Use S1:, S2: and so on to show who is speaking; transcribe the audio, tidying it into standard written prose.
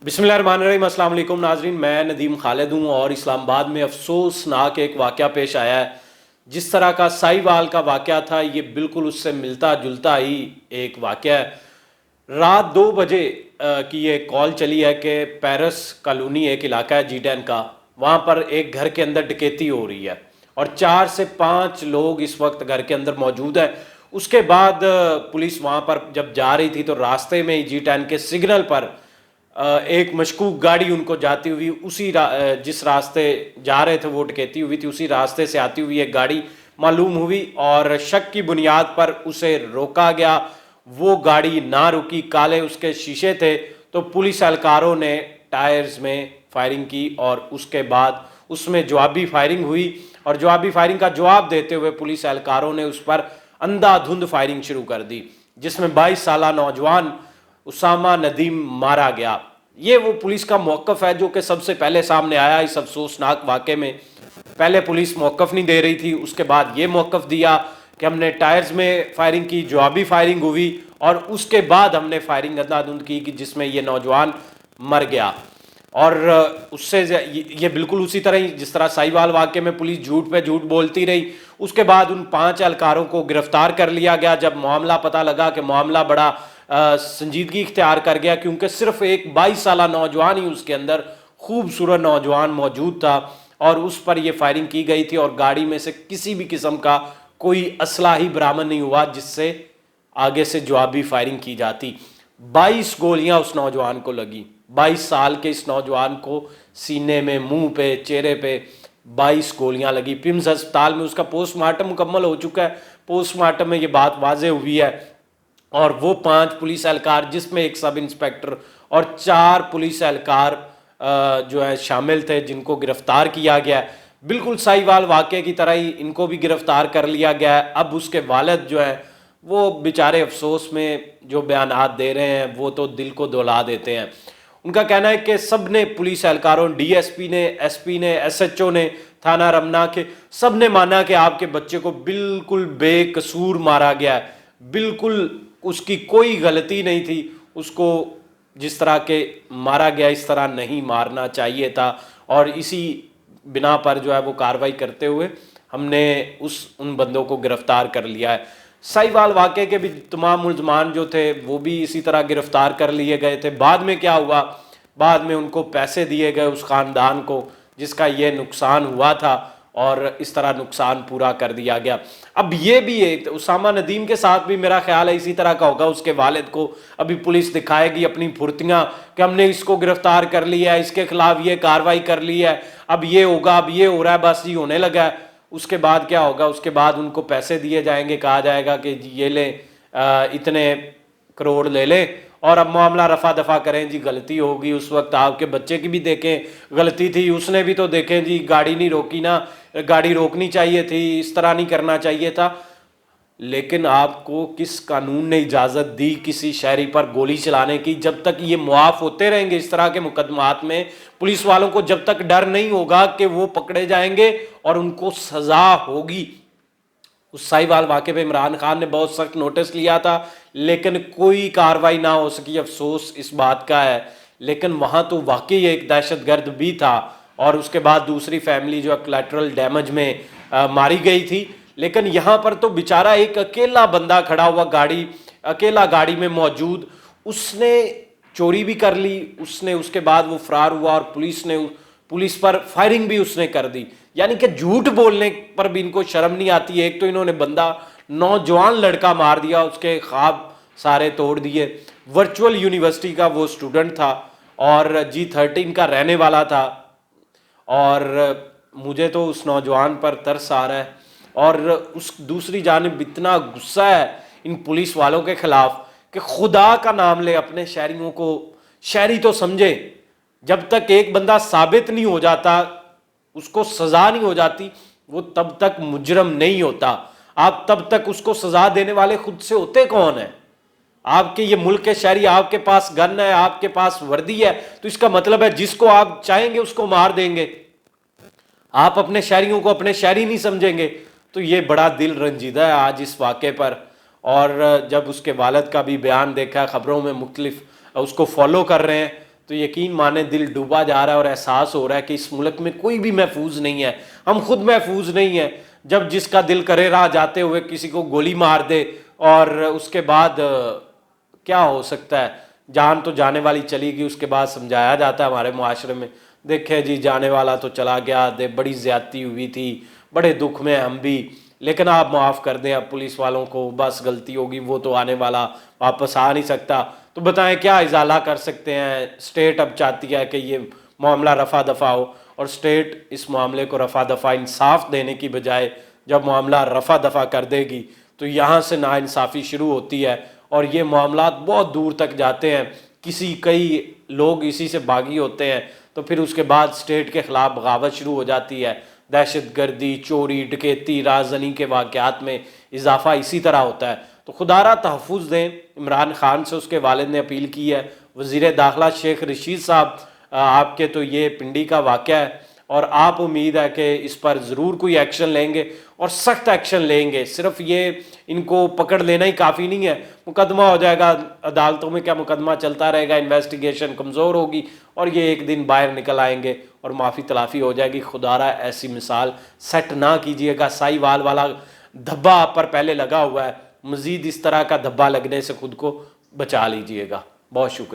S1: بسم اللہ الرحمن الرحیم۔ السلام علیکم ناظرین، میں ندیم خالد ہوں اور اسلام آباد میں افسوسناک ایک واقعہ پیش آیا ہے۔ جس طرح کا سائی وال کا واقعہ تھا، یہ بالکل اس سے ملتا جلتا ہی ایک واقعہ ہے۔ رات 2 بجے کی یہ کال چلی ہے کہ پیرس کالونی ایک علاقہ ہے G10 کا، وہاں پر ایک گھر کے اندر ڈکیتی ہو رہی ہے اور 4 سے 5 لوگ اس وقت گھر کے اندر موجود ہیں۔ اس کے بعد پولیس وہاں پر جب جا رہی تھی تو راستے میں ہی G10 کے سگنل پر ایک مشکوک گاڑی ان کو جاتی ہوئی جس راستے جا رہے تھے وہ ڈکیتی ہوئی تھی، اسی راستے سے آتی ہوئی ایک گاڑی معلوم ہوئی اور شک کی بنیاد پر اسے روکا گیا۔ وہ گاڑی نہ رکی، کالے اس کے شیشے تھے، تو پولیس اہلکاروں نے ٹائرز میں فائرنگ کی اور اس کے بعد اس میں جوابی فائرنگ ہوئی اور جوابی فائرنگ کا جواب دیتے ہوئے پولیس اہلکاروں نے اس پر اندھا دھند فائرنگ شروع کر دی، جس میں 22 سالہ نوجوان اسامہ ندیم مارا گیا۔ یہ وہ پولیس کا موقف ہے جو کہ سب سے پہلے سامنے آیا اس افسوسناک واقعے میں۔ پہلے پولیس موقف نہیں دے رہی تھی، اس کے بعد یہ موقف دیا کہ ہم نے ٹائرز میں فائرنگ کی، جوابی فائرنگ ہوئی اور اس کے بعد ہم نے فائرنگ اندھا دھند کی جس میں یہ نوجوان مر گیا۔ اور اس سے یہ بالکل اسی طرح ہی جس طرح سائی وال واقعے میں پولیس جھوٹ پہ جھوٹ بولتی رہی، اس کے بعد ان 5 اہلکاروں کو گرفتار کر لیا گیا جب معاملہ پتہ لگا کہ معاملہ بڑا سنجیدگی اختیار کر گیا، کیونکہ صرف ایک 22 سالہ نوجوان ہی اس کے اندر خوبصورت نوجوان موجود تھا اور اس پر یہ فائرنگ کی گئی تھی اور گاڑی میں سے کسی بھی قسم کا کوئی اسلحہ ہی برآمد نہیں ہوا جس سے آگے سے جوابی فائرنگ کی جاتی۔ 22 گولیاں اس نوجوان کو لگی، 22 سال کے اس نوجوان کو سینے میں، منہ پہ، چہرے پہ 22 گولیاں لگی۔ پمز ہسپتال میں اس کا پوسٹ مارٹم مکمل ہو چکا ہے، پوسٹ مارٹم میں یہ بات واضح ہوئی ہے اور وہ 5 پولیس اہلکار جس میں ایک سب انسپیکٹر اور 4 پولیس اہلکار جو ہے شامل تھے جن کو گرفتار کیا گیا ہے۔ بالکل سائی وال واقعے کی طرح ہی ان کو بھی گرفتار کر لیا گیا ہے۔ اب اس کے والد جو ہے وہ بیچارے افسوس میں جو بیانات دے رہے ہیں وہ تو دل کو دولا دیتے ہیں۔ ان کا کہنا ہے کہ سب نے، پولیس اہلکاروں، ڈی ایس پی نے، ایس پی نے، ایس ایچ او نے، تھانہ رمنا کے، سب نے مانا کہ آپ کے بچے کو بالکل بے قصور مارا گیا ہے، بالکل اس کی کوئی غلطی نہیں تھی، اس کو جس طرح کے مارا گیا اس طرح نہیں مارنا چاہیے تھا، اور اسی بنا پر جو ہے وہ کارروائی کرتے ہوئے ہم نے ان بندوں کو گرفتار کر لیا ہے۔ سائی وال واقعے کے بھی تمام ملزمان جو تھے وہ بھی اسی طرح گرفتار کر لیے گئے تھے۔ بعد میں کیا ہوا، بعد میں ان کو پیسے دیے گئے اس خاندان کو جس کا یہ نقصان ہوا تھا اور اس طرح نقصان پورا کر دیا گیا۔ اب یہ بھی ایک اسامہ ندیم کے ساتھ بھی میرا خیال ہے اسی طرح کا ہوگا۔ اس کے والد کو ابھی پولیس دکھائے گی اپنی پھرتیاں کہ ہم نے اس کو گرفتار کر لیا ہے، اس کے خلاف یہ کارروائی کر لی ہے، اب یہ ہوگا، اب یہ ہو رہا ہے، بس یہ ہونے لگا ہے۔ اس کے بعد کیا ہوگا، اس کے بعد ان کو پیسے دیے جائیں گے، کہا جائے گا کہ جی یہ لیں اتنے کروڑ لے لیں اور اب معاملہ رفع دفع کریں، جی غلطی ہوگی، اس وقت آپ کے بچے کی بھی دیکھیں غلطی تھی، اس نے بھی تو دیکھیں جی گاڑی نہیں روکی نا، گاڑی روکنی چاہیے تھی، اس طرح نہیں کرنا چاہیے تھا۔ لیکن آپ کو کس قانون نے اجازت دی کسی شہری پر گولی چلانے کی؟ جب تک یہ معاف ہوتے رہیں گے اس طرح کے مقدمات میں، پولیس والوں کو جب تک ڈر نہیں ہوگا کہ وہ پکڑے جائیں گے اور ان کو سزا ہوگی۔ اس سائی وال واقعے پہ عمران خان نے بہت سخت نوٹس لیا تھا لیکن کوئی کاروائی نہ ہو سکی، افسوس اس بات کا ہے۔ لیکن وہاں تو واقعی ایک دہشت گرد بھی تھا اور اس کے بعد دوسری فیملی جو کولیٹرل ڈیمیج میں ماری گئی تھی، لیکن یہاں پر تو بیچارہ ایک اکیلا بندہ کھڑا ہوا اکیلا گاڑی میں موجود، اس نے چوری بھی کر لی، اس کے بعد وہ فرار ہوا اور پولیس پر فائرنگ بھی اس نے کر دی۔ یعنی کہ جھوٹ بولنے پر بھی ان کو شرم نہیں آتی۔ ایک تو انہوں نے بندہ نوجوان لڑکا مار دیا، اس کے خواب سارے توڑ دیے۔ ورچوئل یونیورسٹی کا وہ اسٹوڈنٹ تھا اور G13 کا رہنے والا تھا، اور مجھے تو اس نوجوان پر ترس آ رہا ہے اور اس دوسری جانب اتنا غصہ ہے ان پولیس والوں کے خلاف کہ خدا کا نام لے اپنے شہریوں کو شہری تو سمجھے۔ جب تک ایک بندہ ثابت نہیں ہو جاتا، اس کو سزا نہیں ہو جاتی، وہ تب تک مجرم نہیں ہوتا۔ آپ تب تک اس کو سزا دینے والے خود سے ہوتے کون ہیں؟ آپ کے یہ ملک کے شہری، آپ کے پاس گن ہے، آپ کے پاس وردی ہے، تو اس کا مطلب ہے جس کو آپ چاہیں گے اس کو مار دیں گے۔ آپ اپنے شہریوں کو اپنے شہری نہیں سمجھیں گے، تو یہ بڑا دل رنجیدہ ہے آج اس واقعے پر۔ اور جب اس کے والد کا بھی بیان دیکھا، خبروں میں مختلف اس کو فالو کر رہے ہیں، تو یقین مانے دل ڈوبا جا رہا ہے اور احساس ہو رہا ہے کہ اس ملک میں کوئی بھی محفوظ نہیں ہے، ہم خود محفوظ نہیں ہیں۔ جب جس کا دل کرے راہ جاتے ہوئے کسی کو گولی مار دے، اور اس کے بعد کیا ہو سکتا ہے، جان تو جانے والی چلی گئی، اس کے بعد سمجھایا جاتا ہے ہمارے معاشرے میں، دیکھیں جی جانے والا تو چلا گیا، بڑی زیادتی ہوئی تھی، بڑے دکھ میں ہم بھی، لیکن آپ معاف کر دیں اب پولیس والوں کو، بس غلطی ہوگی، وہ تو آنے والا واپس آ نہیں سکتا۔ تو بتائیں کیا ازالہ کر سکتے ہیں؟ اسٹیٹ اب چاہتی ہے کہ یہ معاملہ رفع دفع ہو، اور اسٹیٹ اس معاملے کو رفع دفع انصاف دینے کی بجائے جب معاملہ رفع دفع کر دے گی تو یہاں سے ناانصافی شروع ہوتی ہے، اور یہ معاملات بہت دور تک جاتے ہیں، کئی لوگ اسی سے باغی ہوتے ہیں، تو پھر اس کے بعد اسٹیٹ کے خلاف بغاوت شروع ہو جاتی ہے، دہشت گردی، چوری، ڈکیتی، رازداری کے واقعات میں اضافہ اسی طرح ہوتا ہے۔ تو خدا را تحفظ دیں، عمران خان سے اس کے والد نے اپیل کی ہے، وزیر داخلہ شیخ رشید صاحب، آپ کے تو یہ پنڈی کا واقعہ ہے، اور آپ امید ہے کہ اس پر ضرور کوئی ایکشن لیں گے، اور سخت ایکشن لیں گے۔ صرف یہ ان کو پکڑ لینا ہی کافی نہیں ہے، مقدمہ ہو جائے گا عدالتوں میں، کیا مقدمہ چلتا رہے گا، انویسٹیگیشن کمزور ہوگی، اور یہ ایک دن باہر نکل آئیں گے اور معافی تلافی ہو جائے گی۔ خدا را ایسی مثال سیٹ نہ کیجیے گا، سائی وال والا دھبا آپ پر پہلے لگا ہوا ہے، مزید اس طرح کا دھبا لگنے سے خود کو بچا لیجئے گا۔ بہت شکریہ۔